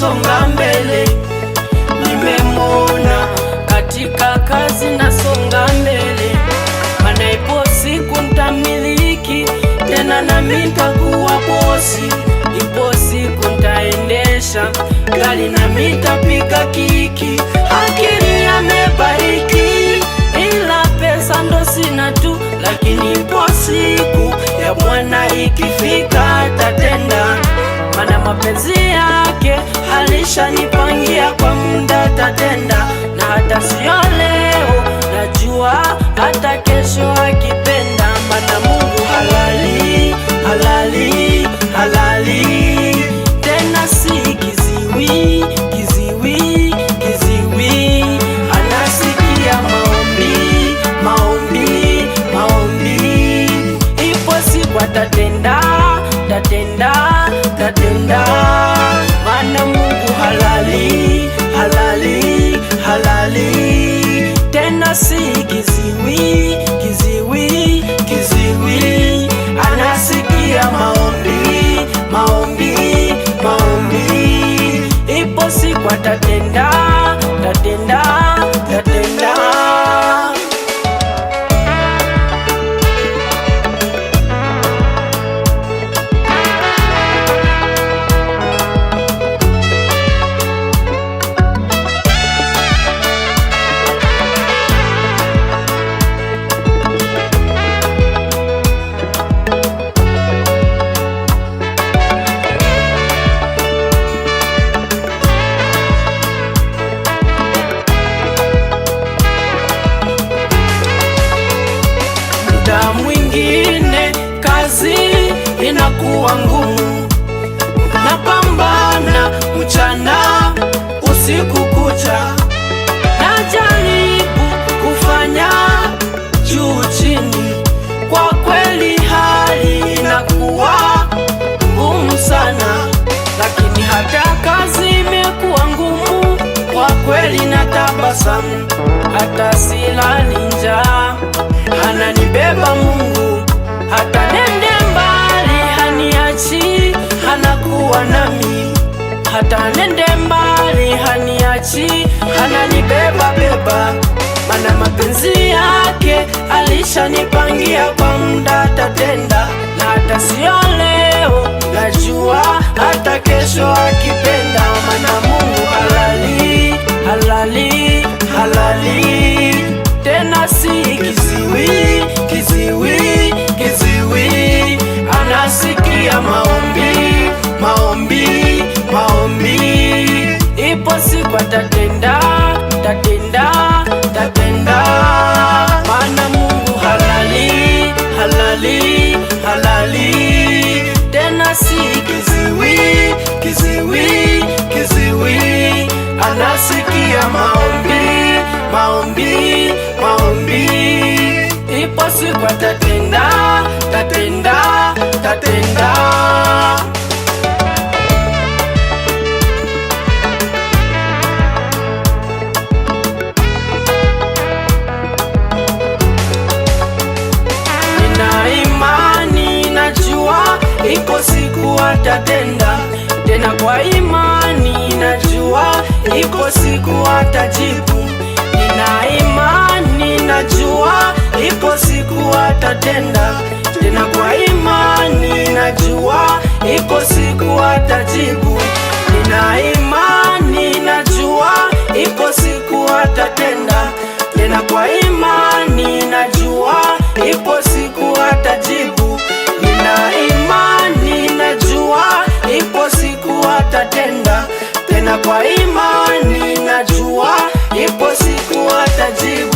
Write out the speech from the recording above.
nasonga mbele. Nimemwona katika kazi nasonga mbele, maana ipo siku nitamiliki tena nami nitakuwa bosi. Ipo siku nitaendesha gari nami nitapiga kiki. Akili amebariki ila pesa ndo sina tu, lakini ipo siku ya Bwana ikifika atatenda, maana mapenzi yake alishanipangia kwa muda atatenda. Na hata sio leo, najua hata kesho akipenda, maana Mungu halali, halali, halali, tena si kiziwi, kiziwi, kiziwi. Anasikia maombi, maombi, maombi. Ipo siku atatenda, tatenda, tatenda, maana Mungu halali, halali, halali, tena si kiziwi, kiziwi, kiziwi. Anasikia maombi, maombi, maombi. Ipo siku atatenda, tatenda, tatenda. Muda mwingine kazi inakuwa ngumu, napambana mchana usiku kucha, najaribu kufanya juu chini. Kwa kweli hali inakuwa ngumu sana, lakini hata kazi imekuwa ngumu, kwa kweli natabasamu. Hata silali njaa ananibeba Mungu, hata nende mbali haniachi, anakuwa nami. Hata nende mbali haniachi, ananibeba beba, maana mapenzi yake alishanipangia kwa muda atatenda. Na hata sio leo, najua hata kesho akipenda, maana Mungu halali, halali, halali, tena si kiziwi, kiziwi, kiziwi. Anasikia maombi, maombi, maombi. Ipo siku atatenda, tatenda, tatenda, maana Mungu halali, halali, halali, tena si kiziwi, kiziwi, kiziwi. Anasikia maombi, maombi, maombi. Ipo siku atatenda, tatenda, tatenda. Nina imani, najua ipo siku atatenda, tena kwa imani najua ipo siku atajibu. Nina imani, najua ipo siku atatenda, tena kwa imani najua ipo siku atajibu. Nina imani, najua ipo siku atatenda, tena kwa imani najua ipo siku atajibu. Nina imani, najua ipo siku atatenda, tena kwa imani najua ipo siku atajibu.